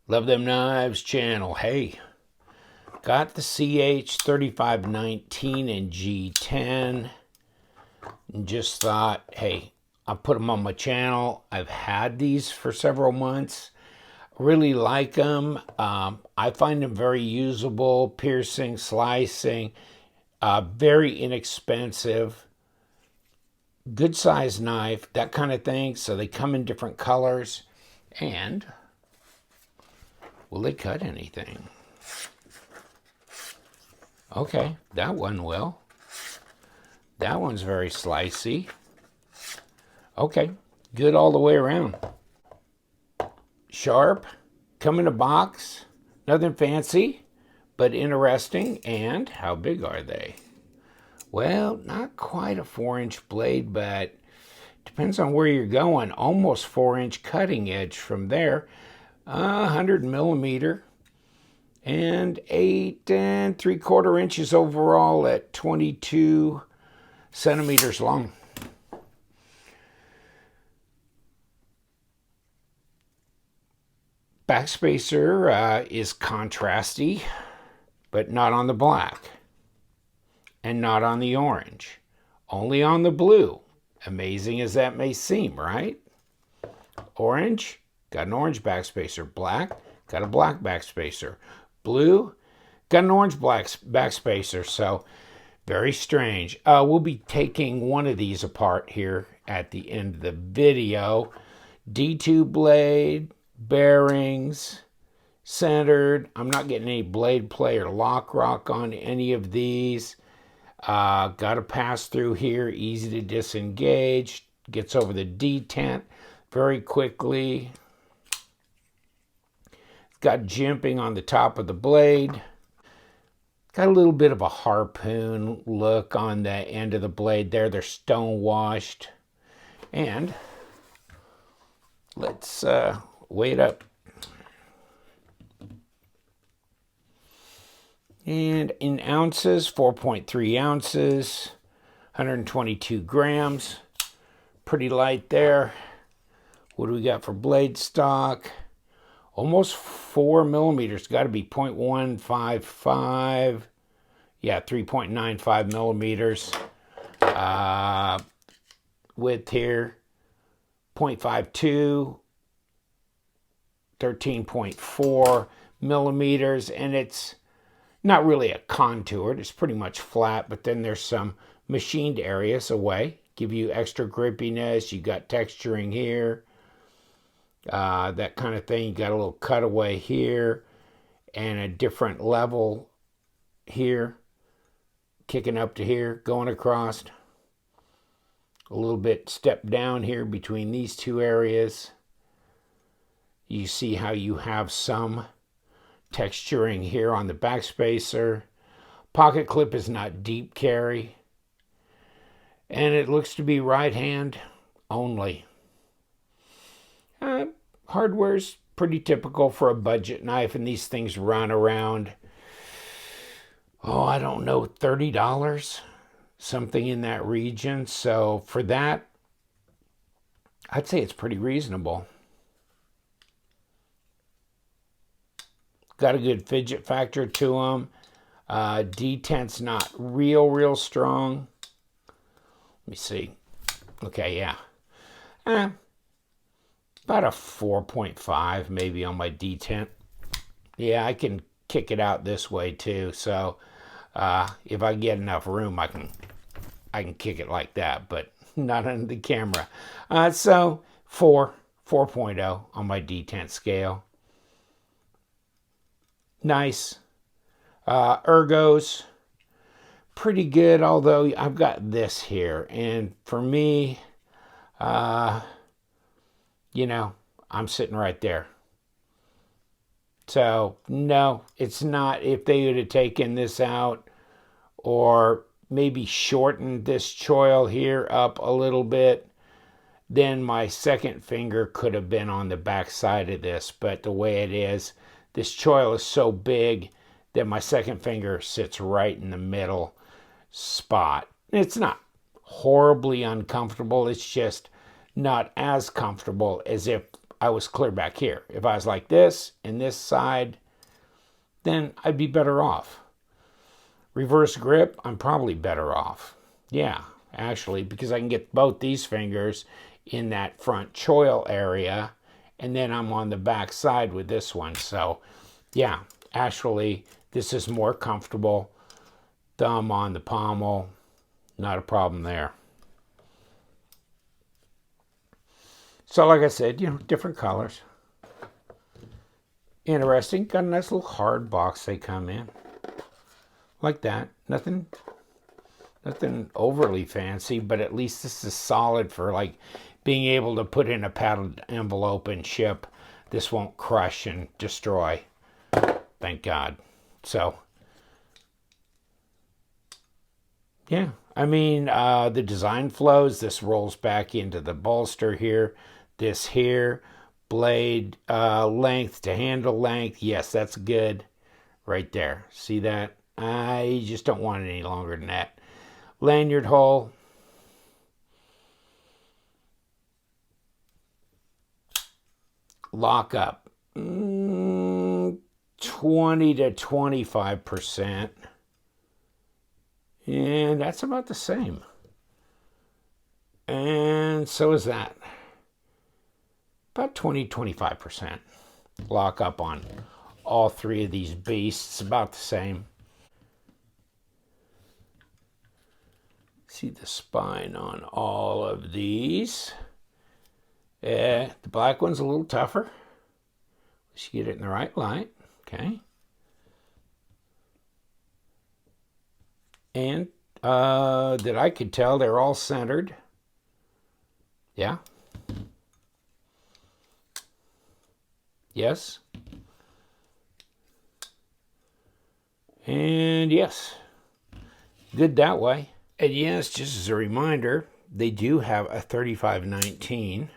Love Them Knives channel. Hey, got the CH3519 and G10 and just thought, hey, I'll put them on my channel. I've had these for several months. Really like them. I find them very usable, piercing, slicing, very inexpensive, good size knife, that kind of thing. So they come in different colors. And will they cut anything? Okay, that one will. That one's very slicey. Okay, good all the way around. Sharp, come in a box, nothing fancy, but interesting. And how big are they? Well, not quite a 4-inch blade, but depends on where you're going. Almost 4-inch cutting edge from there. 100 millimeter and 8 3/4 inches overall at 22 centimeters long. Backspacer is contrasty, but not on the black and not on the orange, only on the blue. Amazing as that may seem, right? Orange, got an orange backspacer. Black, got a black backspacer. Blue, got an orange black backspacer. So very strange. We'll be taking one of these apart here at the end of the video. D2 blade, bearings, centered. I'm not getting any blade play or lock rock on any of these. Got to pass through here, easy to disengage. Gets over the detent very quickly. Got jimping on the top of the blade. Got a little bit of a harpoon look on the end of the blade there. They're stone washed. And let's weigh it up. And in ounces, 4.3 ounces, 122 grams. Pretty light there. What do we got for blade stock? Almost 4 millimeters. Got to be 0.155. Yeah, 3.95 millimeters. Width here, 0.52. 13.4 millimeters. And it's not really a contoured. It's pretty much flat. But then there's some machined areas away. Give you extra grippiness. You got texturing here. That kind of thing. You got a little cutaway here and a different level here, kicking up to here, going across. A little bit step down here between these two areas. You see how you have some texturing here on the backspacer. Pocket clip is not deep carry. And it looks to be right hand only. Hardware's pretty typical for a budget knife, and these things run around, I don't know, $30, something in that region. So for that, I'd say it's pretty reasonable. Got a good fidget factor to them. Detent's not real strong. Let me see. Okay, yeah. About a 4.5 maybe on my detent. Yeah, I can kick it out this way too. So if I get enough room, I can kick it like that, but not on the camera. So 4.0 on my detent scale. Nice. Ergos, pretty good, although I've got this here. And for me, I'm sitting right there. So, no, it's not. If they would have taken this out or maybe shortened this choil here up a little bit, then my second finger could have been on the back side of this. But the way it is, this choil is so big that my second finger sits right in the middle spot. It's not horribly uncomfortable. It's just not as comfortable as if I was clear back here. If I was like this and this side, then I'd be better off. Reverse grip, I'm probably better off. Yeah, actually, because I can get both these fingers in that front choil area, and then I'm on the back side with this one. So yeah, actually, this is more comfortable. Thumb on the pommel, not a problem there. So like I said, you know, different colors. Interesting. Got a nice little hard box they come in. Like that. Nothing overly fancy, but at least this is solid for like being able to put in a padded envelope and ship. This won't crush and destroy. Thank God. So yeah, I mean, the design flows. This rolls back into the bolster here. This here, blade length to handle length. Yes, that's good right there. See that? I just don't want it any longer than that. Lanyard hole. Lockup. 20 to 25%. And that's about the same. And so is that. About 20-25% lock up on all three of these beasts, about the same. See the spine on all of these. The black one's a little tougher. Let's get it in the right light. Okay. And that I could tell they're all centered. Yeah. Yes. And yes. Good that way. And yes, just as a reminder, they do have a 3519,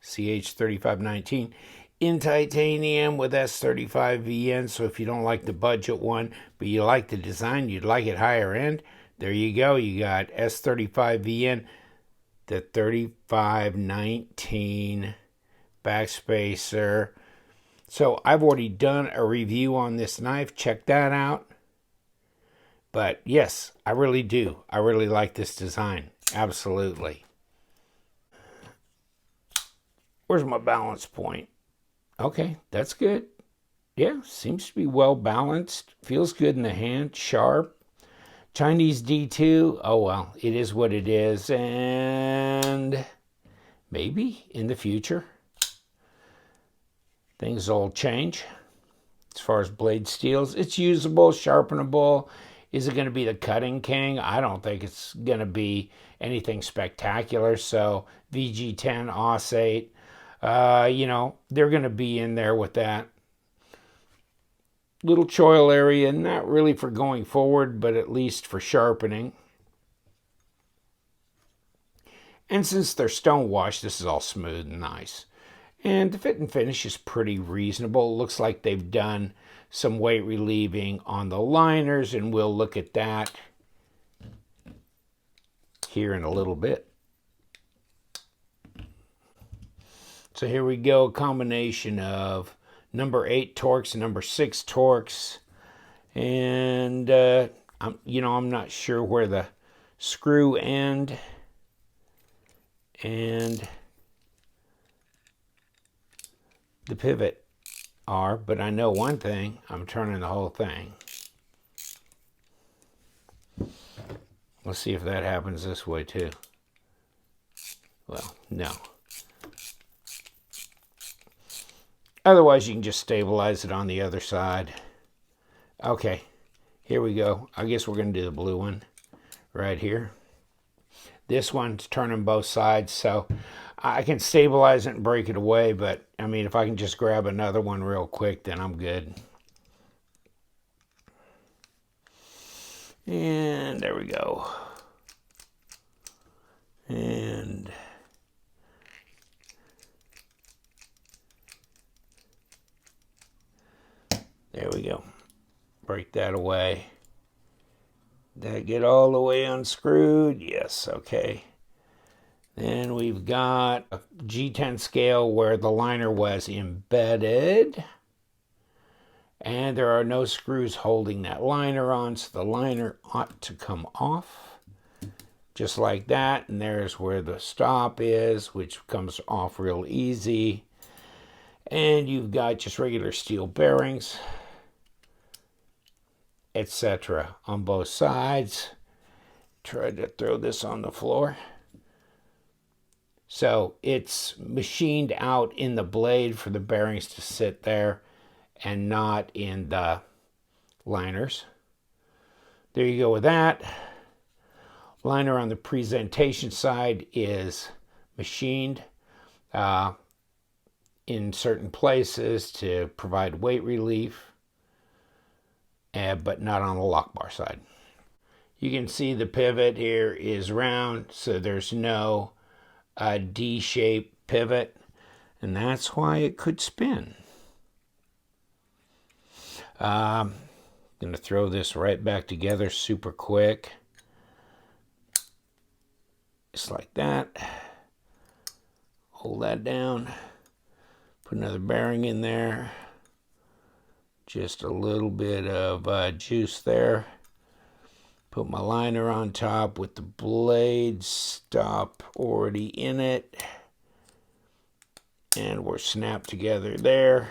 CH3519 in titanium with S35VN. So if you don't like the budget one, but you like the design, you'd like it higher end, there you go. You got S35VN, the 3519 backspacer. So I've already done a review on this knife. Check that out. But yes, I really do. I really like this design. Absolutely. Where's my balance point? Okay, that's good. Yeah, seems to be well balanced. Feels good in the hand. Sharp. Chinese D2. Oh, well, it is what it is. And maybe in the future, things will change. As far as blade steels, it's usable, sharpenable. Is it going to be the cutting king? I don't think it's going to be anything spectacular. So VG10, AUS8, you know, they're going to be in there with that little choil area, not really for going forward, but at least for sharpening. And since they're stone washed, this is all smooth and nice. And the fit and finish is pretty reasonable. It looks like they've done some weight relieving on the liners, and we'll look at that here in a little bit. So here we go, a combination of number 8 Torx and number 6 Torx. And I'm not sure where the screw end and the pivot are, but I know one thing, I'm turning the whole thing. Let's see if that happens this way too. Well, no. Otherwise, you can just stabilize it on the other side. Okay, here we go. I guess we're going to do the blue one right here. This one's turning both sides, so I can stabilize it and break it away, but I mean, if I can just grab another one real quick, then I'm good. And there we go. And there we go. Break that away. Did I get all the way unscrewed? Yes, okay. Then we've got a G10 scale where the liner was embedded. And there are no screws holding that liner on, so the liner ought to come off. Just like that. And there's where the stop is, which comes off real easy. And you've got just regular steel bearings, etc. on both sides. Try to throw this on the floor. So it's machined out in the blade for the bearings to sit there and not in the liners. There you go with that. Liner on the presentation side is machined in certain places to provide weight relief, but not on the lock bar side. You can see the pivot here is round, so there's no D-shaped pivot, and that's why it could spin. I'm going to throw this right back together super quick. Just like that. Hold that down. Put another bearing in there. Just a little bit of juice there. Put my liner on top with the blade stop already in it. And we're snapped together there.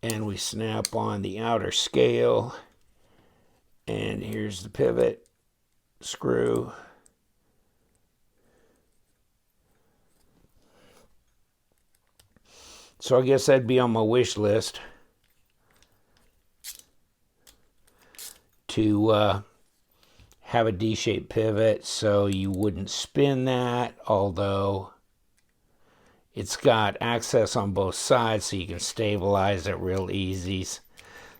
And we snap on the outer scale. And here's the pivot screw. So I guess that'd be on my wish list to have a D-shaped pivot so you wouldn't spin that, although it's got access on both sides so you can stabilize it real easy.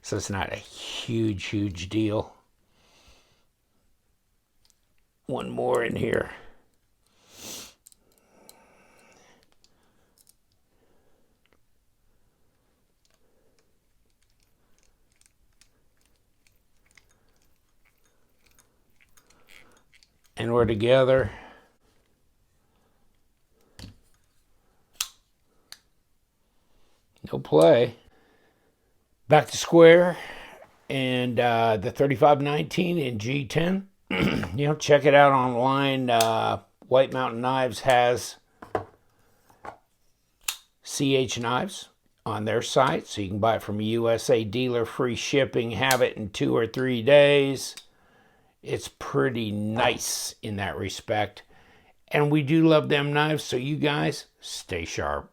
So it's not a huge deal. One more in here. And we're together. No play. Back to square. And the 3519 in G10. Check it out online. White Mountain Knives has CH knives on their site. So you can buy it from a USA dealer. Free shipping. Have it in 2 or 3 days. It's pretty nice in that respect. And we do love them knives, so you guys stay sharp.